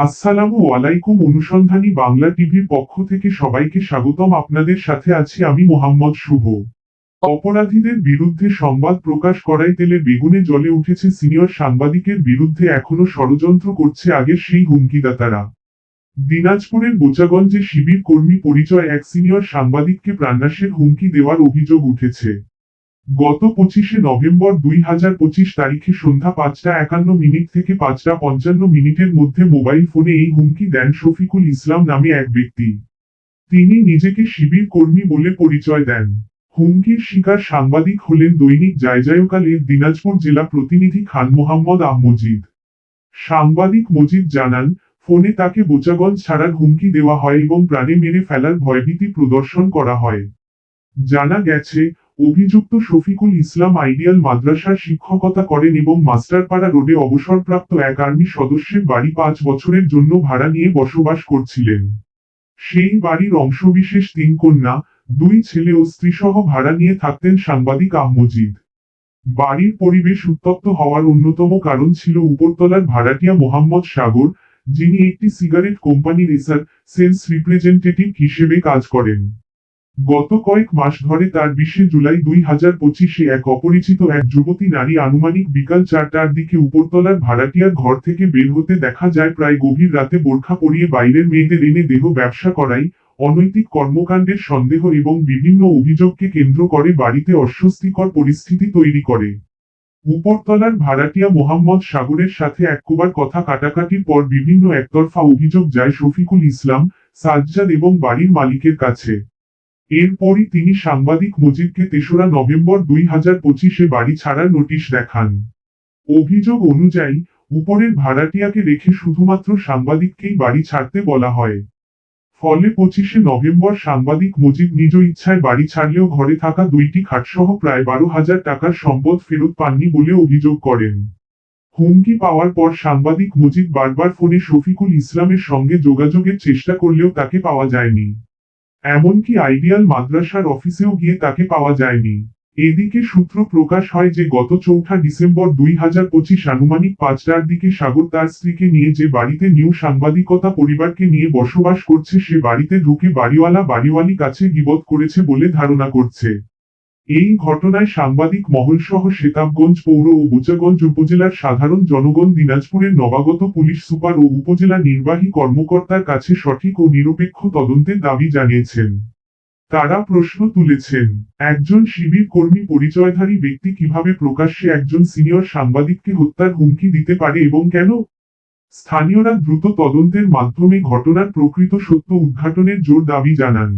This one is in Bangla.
আসসালামু আলাইকুম। অনুসন্ধানী বাংলা টিভির পক্ষ থেকে সবাইকে স্বাগতম। আপনাদের সাথে আছি আমি মোহাম্মদ শুভ। অপরাধীদের বিরুদ্ধে সংবাদ প্রকাশ করায় তেলে বেগুনে জ্বলে উঠেছে সিনিয়র সাংবাদিকের বিরুদ্ধে এখনো ষড়যন্ত্র করছে আগের সেই হুমকিদাতারা। দিনাজপুরের বোচাগঞ্জে শিবির কর্মী পরিচয় এক সিনিয়র সাংবাদিককে প্রাণনাশের হুমকি দেওয়ার অভিযোগ উঠেছে। গত 25শে নভেম্বর 2025 তারিখে সন্ধ্যা 5:51 থেকে 5:55 মধ্যে মোবাইল ফোনে এই হুমকি দেন শফিকুল ইসলাম নামে এক ব্যক্তি। তিনি নিজেকে শিবির কর্মী বলে পরিচয় দেন। হুমকির শিকার সাংবাদিক হলেন দৈনিক জায়জায়কাল এর দিনাজপুর জেলা প্রতিনিধি খান মোহাম্মদ মজিদ। সাংবাদিক মজিদ জানান, ফোনে তাকে বোচাগঞ্জ ছাড়ার হুমকি দেওয়া হয় এবং প্রাণে মেরে ফেলার ভয়ভীতি প্রদর্শন করা হয়। জানা গেছে, অভিযুক্ত শফিকুল ইসলাম আইডিয়াল মাদ্রাসার শিক্ষকতা করেন এবং মাস্টারপাড়া রোডে অবসরপ্রাপ্ত এক আর্মি সদস্যের বাড়ি 5 বছরের জন্য ভাড়া নিয়ে বসবাস করছিলেন। সেই বাড়ির অংশবিশেষ 3 কন্যা, 2 ছেলে ও স্ত্রীসহ ভাড়া নিয়ে থাকতেন সাংবাদিক মজিদ। বাড়ির পরিবেশ উত্তপ্ত হওয়ার অন্যতম কারণ ছিল উপরতলার ভাড়াটিয়া মোহাম্মদ সাগর, যিনি একটি সিগারেট কোম্পানির সেলস রিপ্রেজেন্টেটিভ হিসেবে কাজ করেন। গত কয়েক মাস ধরে তার 20শে জুলাই 2025-এ এক অপরিচিত এক যুবতী নারী আনুমানিক বিকাল 4টার দিকে উপরতলার ভাড়াটিয়ার ঘর থেকে বের হতে দেখা যায় প্রায় গভীর রাতে বোরখা পরিয়ে বাইরের মেয়েদের এনে দেহ ব্যবসা করাই, অনৈতিক কর্মকাণ্ডের সন্দেহ এবং বিভিন্ন অভিযোগকে কেন্দ্র করে বাড়িতে অস্বস্তিকর পরিস্থিতি তৈরি করে। উপরতলার ভাড়াটিয়া মোহাম্মদ সাগরের সাথে একবার কথা কাটাকাটির পর বিভিন্ন একতরফা অভিযোগ যায় শফিকুল ইসলাম, সাজ্জাদ এবং বাড়ির মালিকের কাছে। এরপরই তিনি সাংবাদিক মজিদকে 3রা নভেম্বর 2025-এ বাড়ি ছাড়ার নোটিশ দেখান। অভিযোগ অনুযায়ী, উপরের ভাড়াটিয়াকে রেখে শুধুমাত্র সাংবাদিককেই বাড়ি ছাড়তে বলা হয়। ফলে 25শে নভেম্বর সাংবাদিক মজিদ নিজ ইচ্ছায় বাড়ি ছাড়লেও ঘরে থাকা 2টি খাটসহ প্রায় 12,000 টাকার সম্পদ ফেরত পাননি বলে অভিযোগ করেন। হুমকি পাওয়ার পর সাংবাদিক মজিদ বারবার ফোনে শফিকুল ইসলামের সঙ্গে যোগাযোগের চেষ্টা করলেও তাকে পাওয়া যায়নি। এমনকি আইডিয়াল মাদ্রাসার অফিসেও গিয়ে তাকে পাওয়া যায়নি। এদিকে সূত্র প্রকাশ হয় যে গত 4 ডিসেম্বর 2025 আনুমানিক 5টার দিকে সাগর তার স্ত্রীকে নিয়ে যে বাড়িতে নিউ সাংবাদিকতা পরিবারকে নিয়ে বসবাস করছে সে বাড়িতে ঢুকে বাড়িওয়ালি কাছে গীবত করেছে বলে ধারণা করছে। এই ঘটনায় সাংবাদিক মহলসহ শেতাবগঞ্জ পৌর ও বোচাগঞ্জ উপজেলার সাধারণ জনগণ দিনাজপুরের নবাগত পুলিশ সুপার ও উপজেলা নির্বাহী কর্মকর্তার কাছে সঠিক ও নিরপেক্ষ তদন্তের দাবি জানিয়েছেন। তারা প্রশ্ন তুলেছেন, একজন শিবির কর্মী পরিচয়ধারী ব্যক্তি কিভাবে প্রকাশ্যে একজন সিনিয়র সাংবাদিককে হত্যার হুমকি দিতে পারে এবং কেন? স্থানীয়রা দ্রুত তদন্তের মাধ্যমে ঘটনার প্রকৃত সত্য উদ্ঘাটনের জোর দাবি জানান।